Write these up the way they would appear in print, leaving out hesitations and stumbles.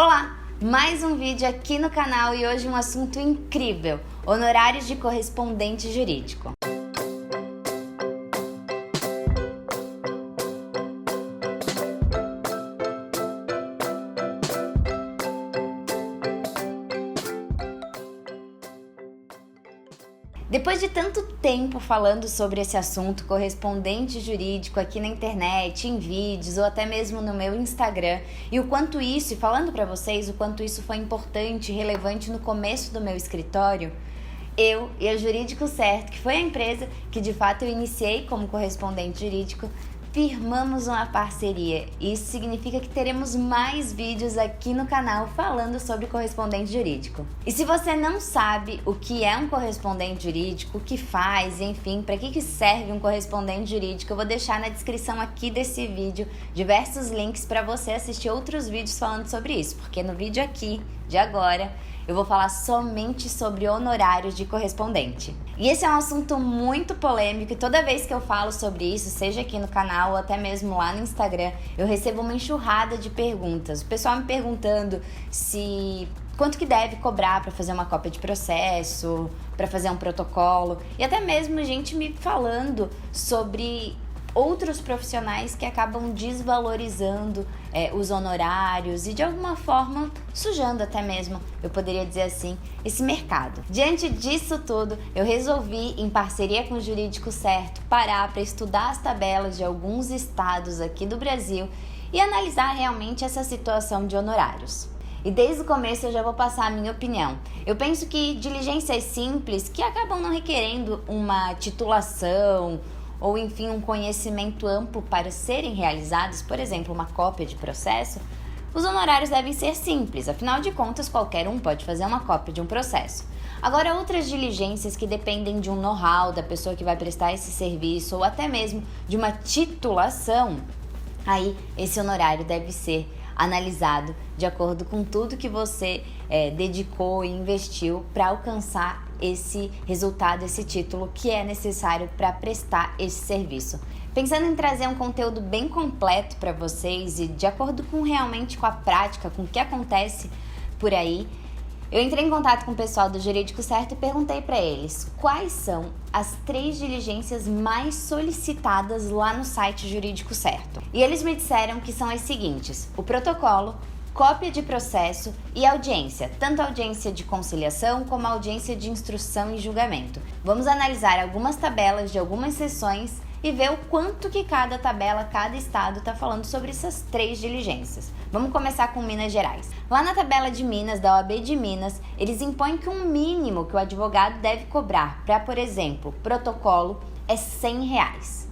Olá! Mais um vídeo aqui no canal e hoje um assunto incrível: honorários de correspondente jurídico. Depois de tanto tempo falando sobre esse assunto, correspondente jurídico aqui na internet, em vídeos ou até mesmo no meu Instagram, e o quanto isso, e falando para vocês o quanto isso foi importante e relevante no começo do meu escritório, eu e a Jurídico Certo, que foi a empresa que de fato eu iniciei como correspondente jurídico, firmamos uma parceria. Isso significa que teremos mais vídeos aqui no canal falando sobre correspondente jurídico. E se você não sabe o que é um correspondente jurídico, o que faz, enfim, para que serve um correspondente jurídico, eu vou deixar na descrição aqui desse vídeo diversos links para você assistir outros vídeos falando sobre isso, porque no vídeo aqui de agora eu vou falar somente sobre honorários de correspondente. E esse é um assunto muito polêmico e toda vez que eu falo sobre isso, seja aqui no canal ou até mesmo lá no Instagram, eu recebo uma enxurrada de perguntas. O pessoal me perguntando quanto que deve cobrar para fazer uma cópia de processo, para fazer um protocolo, e até mesmo gente me falando sobre outros profissionais que acabam desvalorizando os honorários e de alguma forma sujando até mesmo, eu poderia dizer assim, esse mercado. Diante disso tudo, eu resolvi, em parceria com o Jurídico Certo, parar para estudar as tabelas de alguns estados aqui do Brasil e analisar realmente essa situação de honorários. E desde o começo eu já vou passar a minha opinião. Eu penso que diligências simples, que acabam não requerendo uma titulação ou enfim um conhecimento amplo para serem realizados, por exemplo, uma cópia de processo, os honorários devem ser simples, afinal de contas qualquer um pode fazer uma cópia de um processo. Agora, outras diligências que dependem de um know-how da pessoa que vai prestar esse serviço ou até mesmo de uma titulação, aí esse honorário deve ser analisado de acordo com tudo que você dedicou e investiu para alcançar esse resultado, esse título que é necessário para prestar esse serviço. Pensando em trazer um conteúdo bem completo para vocês e de acordo realmente com a prática, com o que acontece por aí, eu entrei em contato com o pessoal do Jurídico Certo e perguntei para eles quais são as 3 diligências mais solicitadas lá no site Jurídico Certo. E eles me disseram que são as seguintes: o protocolo, cópia de processo e audiência, tanto a audiência de conciliação como a audiência de instrução e julgamento. Vamos analisar algumas tabelas de algumas sessões e ver o quanto que cada tabela, cada estado está falando sobre essas 3 diligências. Vamos começar com Minas Gerais. Lá na tabela de Minas, da OAB de Minas, eles impõem que um mínimo que o advogado deve cobrar para, por exemplo, protocolo é R$100.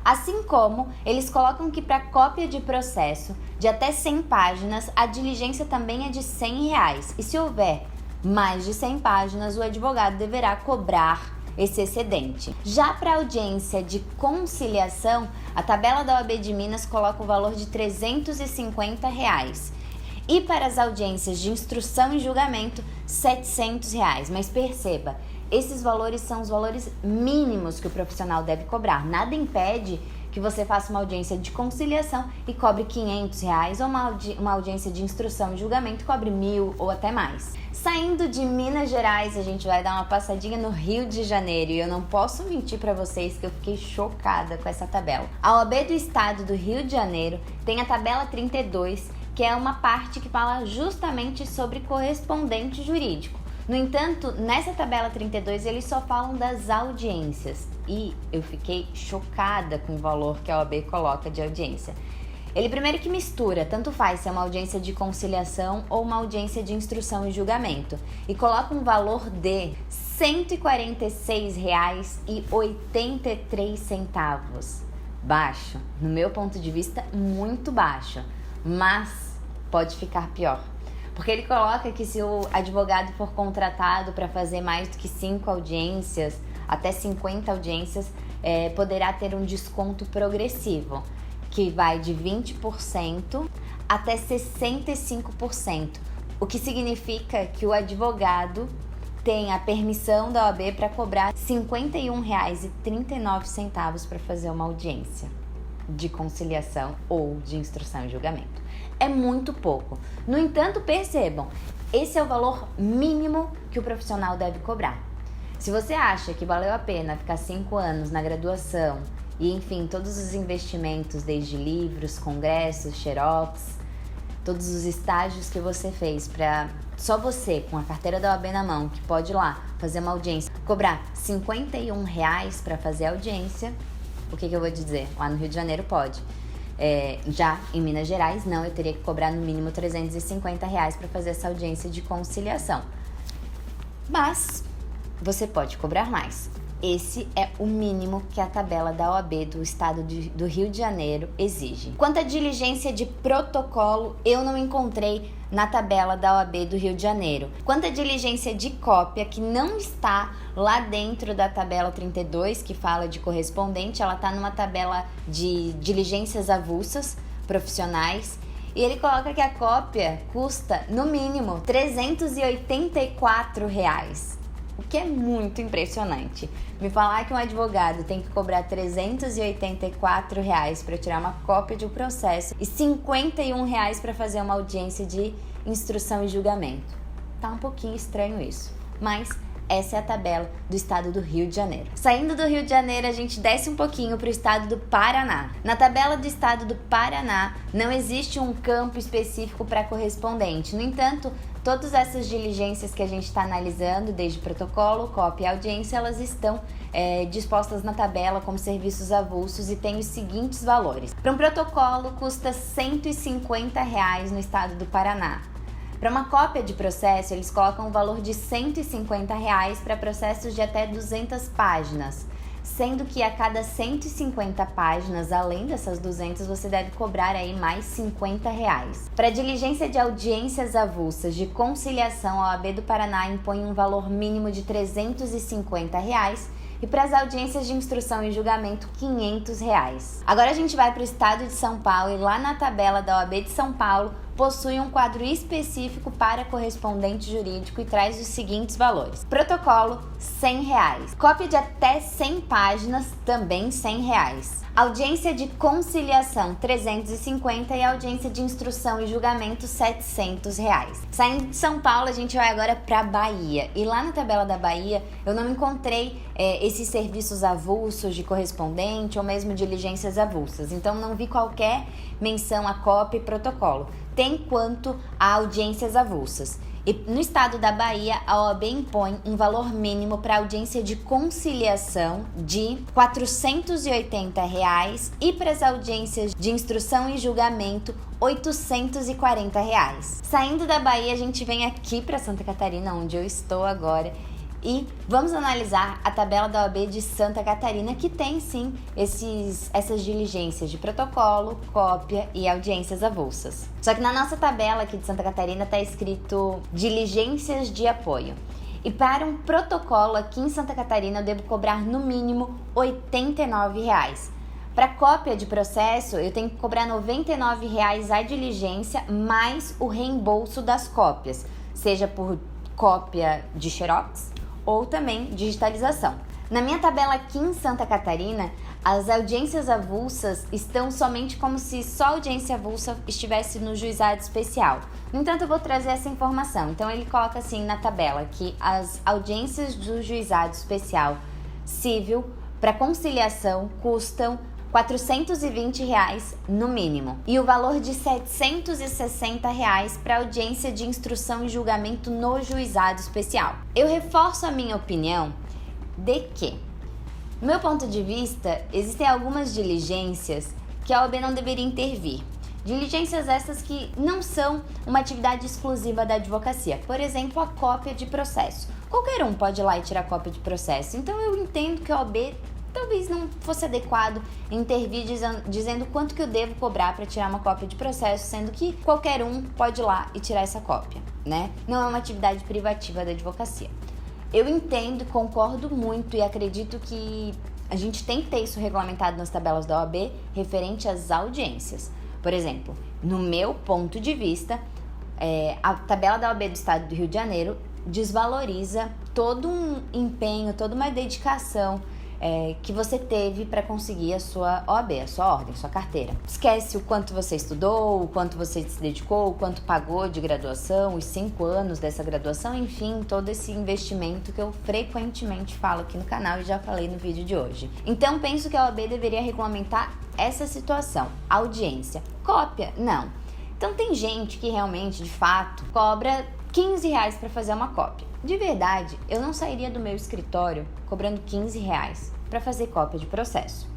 Assim como eles colocam que para cópia de processo de até 100 páginas, a diligência também é de R$100. E se houver mais de 100 páginas, o advogado deverá cobrar esse excedente. Já para audiência de conciliação, a tabela da OAB de Minas coloca o valor de R$350. E para as audiências de instrução e julgamento, R$700. Mas perceba, esses valores são os valores mínimos que o profissional deve cobrar. Nada impede que você faça uma audiência de conciliação e cobre R$500 ou uma audiência de instrução e julgamento e cobre R$1.000 ou até mais. Saindo de Minas Gerais, a gente vai dar uma passadinha no Rio de Janeiro e eu não posso mentir para vocês que eu fiquei chocada com essa tabela. A OAB do Estado do Rio de Janeiro tem a tabela 32, que é uma parte que fala justamente sobre correspondente jurídico. No entanto, nessa tabela 32 eles só falam das audiências e eu fiquei chocada com o valor que a OAB coloca de audiência. Ele primeiro que mistura, tanto faz se é uma audiência de conciliação ou uma audiência de instrução e julgamento, e coloca um valor de R$ 146,83. Baixo, no meu ponto de vista, muito baixo, mas pode ficar pior. Porque ele coloca que se o advogado for contratado para fazer mais do que 5 audiências, até 50 audiências, poderá ter um desconto progressivo, que vai de 20% até 65%, o que significa que o advogado tem a permissão da OAB para cobrar R$ 51,39 para fazer uma audiência. de conciliação ou de instrução e julgamento. É muito pouco. No entanto, percebam, esse é o valor mínimo que o profissional deve cobrar. Se você acha que valeu a pena ficar 5 anos na graduação e, enfim, todos os investimentos, desde livros, congressos, xerox, todos os estágios que você fez para só você, com a carteira da OAB na mão, que pode ir lá fazer uma audiência, cobrar R$51 para fazer a audiência, o que eu vou dizer? Lá no Rio de Janeiro pode. Já em Minas Gerais, não, eu teria que cobrar no mínimo R$350 para fazer essa audiência de conciliação. Mas você pode cobrar mais. Esse é o mínimo que a tabela da OAB do estado do Rio de Janeiro exige. Quanto à diligência de protocolo, eu não encontrei na tabela da OAB do Rio de Janeiro. Quanto à diligência de cópia, que não está lá dentro da tabela 32, que fala de correspondente, ela está numa tabela de diligências avulsas profissionais. E ele coloca que a cópia custa, no mínimo, R$384. O que é muito impressionante. Me falar que um advogado tem que cobrar R$384 para tirar uma cópia de um processo e R$51 para fazer uma audiência de instrução e julgamento. Tá um pouquinho estranho isso, mas essa é a tabela do estado do Rio de Janeiro. Saindo do Rio de Janeiro, a gente desce um pouquinho para o estado do Paraná. Na tabela do estado do Paraná, não existe um campo específico para correspondente. No entanto, todas essas diligências que a gente está analisando, desde protocolo, cópia e audiência, elas estão dispostas na tabela como serviços avulsos e tem os seguintes valores. Para um protocolo, custa R$150 no estado do Paraná. Para uma cópia de processo, eles colocam um valor de R$150 para processos de até 200 páginas, sendo que a cada 150 páginas, além dessas 200, você deve cobrar aí mais R$50. Para diligência de audiências avulsas de conciliação, a OAB do Paraná impõe um valor mínimo de R$350 e para as audiências de instrução e julgamento, R$500. Agora a gente vai para o estado de São Paulo e lá na tabela da OAB de São Paulo possui um quadro específico para correspondente jurídico e traz os seguintes valores. Protocolo, R$100. Cópia de até 100 páginas, também R$100. Audiência de conciliação, R$350 e audiência de instrução e julgamento, R$700. Saindo de São Paulo, a gente vai agora para Bahia. E lá na tabela da Bahia, eu não encontrei esses serviços avulsos de correspondente ou mesmo diligências avulsas. Então, não vi qualquer menção a cópia e protocolo. Tem quanto a audiências avulsas. E no estado da Bahia, a OAB impõe um valor mínimo para audiência de conciliação de R$480 e para as audiências de instrução e julgamento, R$840. Saindo da Bahia, a gente vem aqui para Santa Catarina, onde eu estou agora, e vamos analisar a tabela da OAB de Santa Catarina, que tem sim essas diligências de protocolo, cópia e audiências avulsas. Só que na nossa tabela aqui de Santa Catarina está escrito diligências de apoio. E para um protocolo aqui em Santa Catarina eu devo cobrar no mínimo R$89. Para cópia de processo eu tenho que cobrar R$99 a diligência mais o reembolso das cópias, seja por cópia de xerox ou também digitalização. Na minha tabela aqui em Santa Catarina, as audiências avulsas estão somente como se só a audiência avulsa estivesse no juizado especial. No entanto, eu vou trazer essa informação. Então, ele coloca assim na tabela que as audiências do juizado especial civil para conciliação custam R$420 no mínimo e o valor de R$760 para audiência de instrução e julgamento no juizado especial. Eu reforço a minha opinião de que, do meu ponto de vista, existem algumas diligências que a OAB não deveria intervir. Diligências essas que não são uma atividade exclusiva da advocacia. Por exemplo, a cópia de processo. Qualquer um pode ir lá e tirar cópia de processo. Então eu entendo que a OAB talvez não fosse adequado intervir dizendo quanto que eu devo cobrar para tirar uma cópia de processo, sendo que qualquer um pode ir lá e tirar essa cópia, né? Não é uma atividade privativa da advocacia. Eu entendo, concordo muito e acredito que a gente tem que ter isso regulamentado nas tabelas da OAB referente às audiências. Por exemplo, no meu ponto de vista, a tabela da OAB do Estado do Rio de Janeiro desvaloriza todo um empenho, toda uma dedicação que você teve para conseguir a sua OAB, a sua ordem, a sua carteira. Esquece o quanto você estudou, o quanto você se dedicou, o quanto pagou de graduação, os 5 anos dessa graduação, enfim, todo esse investimento que eu frequentemente falo aqui no canal e já falei no vídeo de hoje. Então, penso que a OAB deveria regulamentar essa situação. Audiência. Cópia? Não. Então, tem gente que realmente, de fato, cobra R$15 para fazer uma cópia. De verdade, eu não sairia do meu escritório cobrando R$15 para fazer cópia de processo.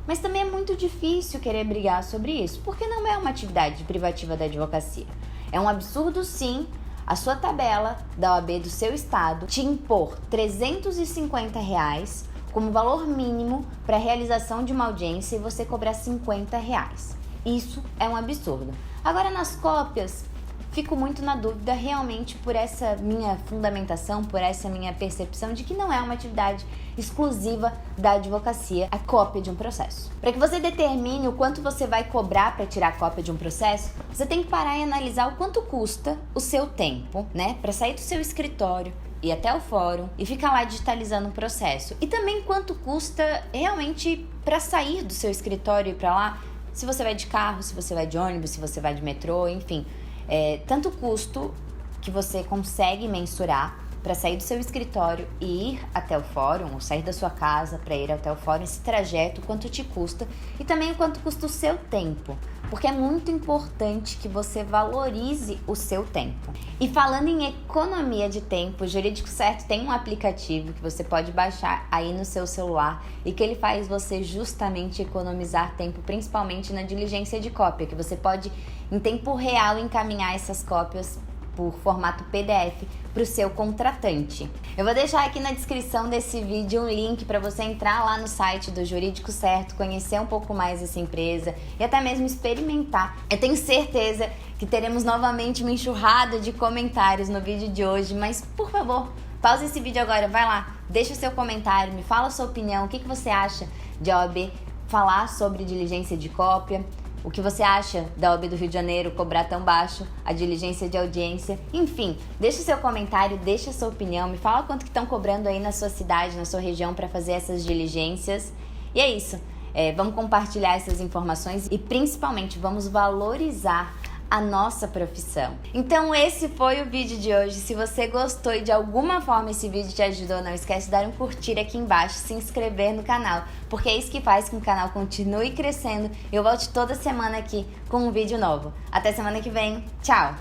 Mas também é muito difícil querer brigar sobre isso, porque não é uma atividade privativa da advocacia. É um absurdo, sim, a sua tabela da OAB do seu estado te impor R$350 como valor mínimo para a realização de uma audiência e você cobrar R$50. Isso é um absurdo. Agora, nas cópias, fico muito na dúvida realmente por essa minha fundamentação, por essa minha percepção de que não é uma atividade exclusiva da advocacia a cópia de um processo. Para que você determine o quanto você vai cobrar para tirar a cópia de um processo, você tem que parar e analisar o quanto custa o seu tempo, né, para sair do seu escritório, ir até o fórum e ficar lá digitalizando o processo. E também quanto custa realmente para sair do seu escritório e ir para lá, se você vai de carro, se você vai de ônibus, se você vai de metrô, enfim. Tanto custo que você consegue mensurar para sair do seu escritório e ir até o fórum, ou sair da sua casa para ir até o fórum, esse trajeto, quanto te custa, e também o quanto custa o seu tempo, porque é muito importante que você valorize o seu tempo. E falando em economia de tempo, o Jurídico Certo tem um aplicativo que você pode baixar aí no seu celular e que ele faz você justamente economizar tempo, principalmente na diligência de cópia, que você pode em tempo real encaminhar essas cópias por formato PDF para o seu contratante. Eu vou deixar aqui na descrição desse vídeo um link para você entrar lá no site do Jurídico Certo, conhecer um pouco mais essa empresa e até mesmo experimentar. Eu tenho certeza que teremos novamente uma enxurrada de comentários no vídeo de hoje, mas por favor, pausa esse vídeo agora, vai lá, deixa o seu comentário, me fala a sua opinião, o que você acha de a OAB falar sobre diligência de cópia. O que você acha da OAB do Rio de Janeiro cobrar tão baixo a diligência de audiência? Enfim, deixa o seu comentário, deixa a sua opinião, me fala quanto que estão cobrando aí na sua cidade, na sua região para fazer essas diligências. E é isso, vamos compartilhar essas informações e principalmente vamos valorizar a nossa profissão. Então esse foi o vídeo de hoje. Se você gostou e de alguma forma esse vídeo te ajudou, não esquece de dar um curtir aqui embaixo, se inscrever no canal, porque é isso que faz com que o canal continue crescendo. Eu volto toda semana aqui com um vídeo novo. Até semana que vem. Tchau!